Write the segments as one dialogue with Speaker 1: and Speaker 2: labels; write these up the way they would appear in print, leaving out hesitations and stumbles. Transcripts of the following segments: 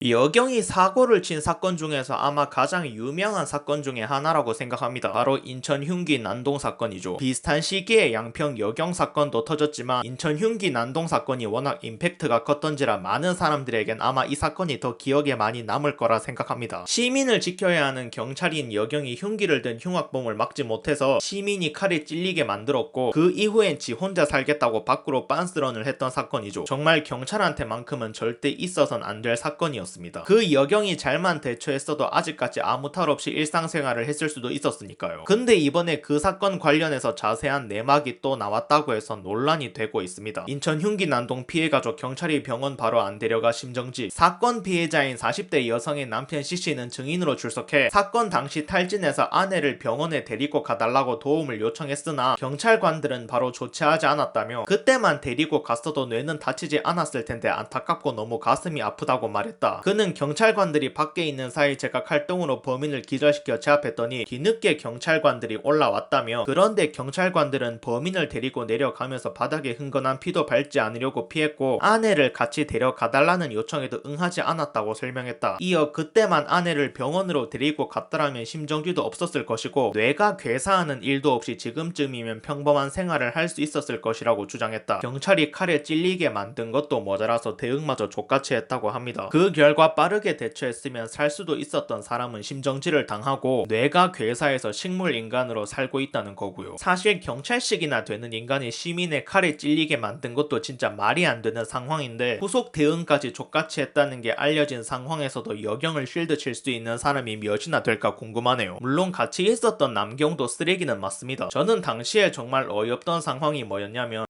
Speaker 1: 여경이 사고를 친 사건 중에서 아마 가장 유명한 사건 중에 하나라고 생각합니다. 바로 인천 흉기 난동 사건이죠. 비슷한 시기에 양평 여경 사건도 터졌지만 인천 흉기 난동 사건이 워낙 임팩트가 컸던지라 많은 사람들에겐 아마 이 사건이 더 기억에 많이 남을 거라 생각합니다. 시민을 지켜야 하는 경찰인 여경이 흉기를 든 흉악범을 막지 못해서 시민이 칼에 찔리게 만들었고, 그 이후엔 지 혼자 살겠다고 밖으로 빤스런을 했던 사건이죠. 정말 경찰한테만큼은 절대 있어선 안 될 사건이었습니다. 그 여경이 잘만 대처했어도 아직까지 아무 탈 없이 일상생활을 했을 수도 있었으니까요. 근데 이번에 그 사건 관련해서 자세한 내막이 또 나왔다고 해서 논란이 되고 있습니다. 인천 흉기 난동 피해가족 경찰이 병원 바로 안 데려가 심정지. 사건 피해자인 40대 여성의 남편 C씨는 증인으로 출석해 사건 당시 탈진해서 아내를 병원에 데리고 가달라고 도움을 요청했으나 경찰관들은 바로 조치하지 않았다며, 그때만 데리고 갔어도 뇌는 다치지 않았을 텐데 안타깝고 너무 가슴이 아프다고 말했다. 그는 경찰관들이 밖에 있는 사이 제가 칼등으로 범인을 기절시켜 제압했더니 뒤늦게 경찰관들이 올라왔다며, 그런데 경찰관들은 범인을 데리고 내려가면서 바닥에 흥건한 피도 밟지 않으려고 피했고 아내를 같이 데려가달라는 요청에도 응하지 않았다고 설명했다. 이어 그때만 아내를 병원으로 데리고 갔더라면 심정지도 없었을 것이고 뇌가 괴사하는 일도 없이 지금쯤이면 평범한 생활을 할 수 있었을 것이라고 주장했다. 경찰이 칼에 찔리게 만든 것도 모자라서 대응마저 족같이 했다고 합니다. 그 결과 빠르게 대처했으면 살 수도 있었던 사람은 심정지를 당하고 뇌가 괴사해서 식물인간으로 살고 있다는 거고요. 사실 경찰식이나 되는 인간이 시민의 칼에 찔리게 만든 것도 진짜 말이 안 되는 상황인데, 후속 대응까지 족같이 했다는 게 알려진 상황에서도 여경을 쉴드 칠 수 있는 사람이 몇이나 될까 궁금하네요. 물론 같이 있었던 남경도 쓰레기는 맞습니다. 저는 당시에 정말 어이없던 상황이 뭐였냐면,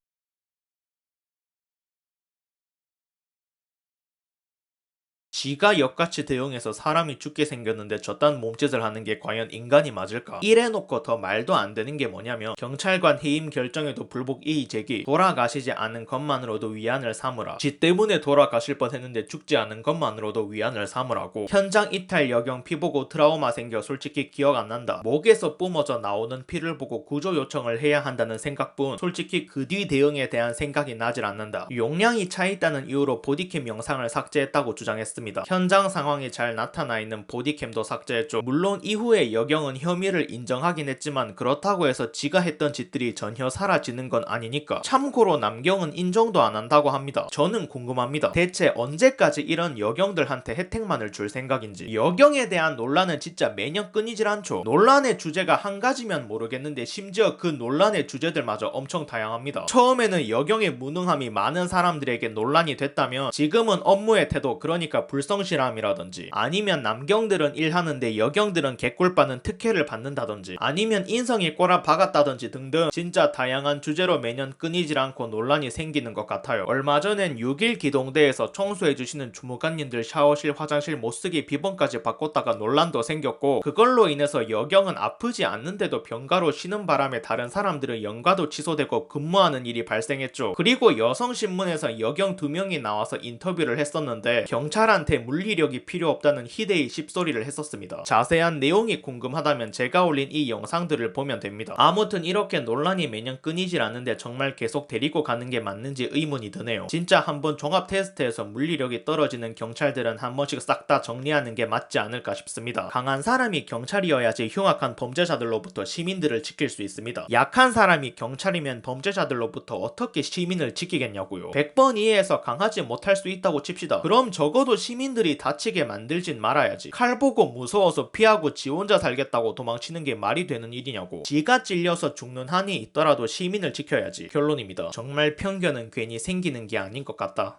Speaker 1: 지가 역같이 대응해서 사람이 죽게 생겼는데 저딴 몸짓을 하는 게 과연 인간이 맞을까? 이래놓고 더 말도 안 되는 게 뭐냐면, 경찰관 해임 결정에도 불복 이의 제기, 돌아가시지 않은 것만으로도 위안을 삼으라, 지 때문에 돌아가실 뻔했는데 죽지 않은 것만으로도 위안을 삼으라고, 현장 이탈 여경 피 보고 트라우마 생겨 솔직히 기억 안 난다, 목에서 뿜어져 나오는 피를 보고 구조 요청을 해야 한다는 생각뿐 솔직히 그 뒤 대응에 대한 생각이 나질 않는다. 용량이 차있다는 이유로 보디캠 영상을 삭제했다고 주장했습니다. 현장 상황이 잘 나타나 있는 보디캠도 삭제했죠. 물론 이후에 여경은 혐의를 인정하긴 했지만 그렇다고 해서 지가 했던 짓들이 전혀 사라지는 건 아니니까. 참고로 남경은 인정도 안 한다고 합니다. 저는 궁금합니다. 대체 언제까지 이런 여경들한테 혜택만을 줄 생각인지. 여경에 대한 논란은 진짜 매년 끊이질 않죠. 논란의 주제가 한 가지면 모르겠는데 심지어 그 논란의 주제들마저 엄청 다양합니다. 처음에는 여경의 무능함이 많은 사람들에게 논란이 됐다면 지금은 업무의 태도, 그러니까 불성실함이라든지, 아니면 남경들은 일하는데 여경들은 개꿀빠는 특혜를 받는다든지, 아니면 인성이 꼬라 박았다든지 등등 진짜 다양한 주제로 매년 끊이질 않고 논란이 생기는 것 같아요. 얼마 전엔 6일 기동대에서 청소해주시는 주무관님들 샤워실 화장실 못쓰기 비번까지 바꿨다가 논란도 생겼고, 그걸로 인해서 여경은 아프지 않는데도 병가로 쉬는 바람에 다른 사람들은 연가도 취소되고 근무하는 일이 발생했죠. 그리고 여성신문에서 여경 2명이 나와서 인터뷰를 했었는데 경찰한테 물리력이 필요 없다는 희대의 씹소리를 했었습니다. 자세한 내용이 궁금하다면 제가 올린 이 영상들을 보면 됩니다. 아무튼 이렇게 논란이 매년 끊이질 않는데 정말 계속 데리고 가는 게 맞는지 의문이 드네요. 진짜 한번 종합 테스트에서 물리력이 떨어지는 경찰들은 한 번씩 싹 다 정리하는 게 맞지 않을까 싶습니다. 강한 사람이 경찰이어야지 흉악한 범죄자들로부터 시민들을 지킬 수 있습니다. 약한 사람이 경찰이면 범죄자들로부터 어떻게 시민을 지키겠냐고요. 100번 이해해서 강하지 못할 수 있다고 칩시다. 그럼 적어도 시민들이 다치게 만들진 말아야지. 칼 보고 무서워서 피하고 지 혼자 살겠다고 도망치는 게 말이 되는 일이냐고. 지가 찔려서 죽는 한이 있더라도 시민을 지켜야지. 결론입니다. 정말 편견은 괜히 생기는 게 아닌 것 같다.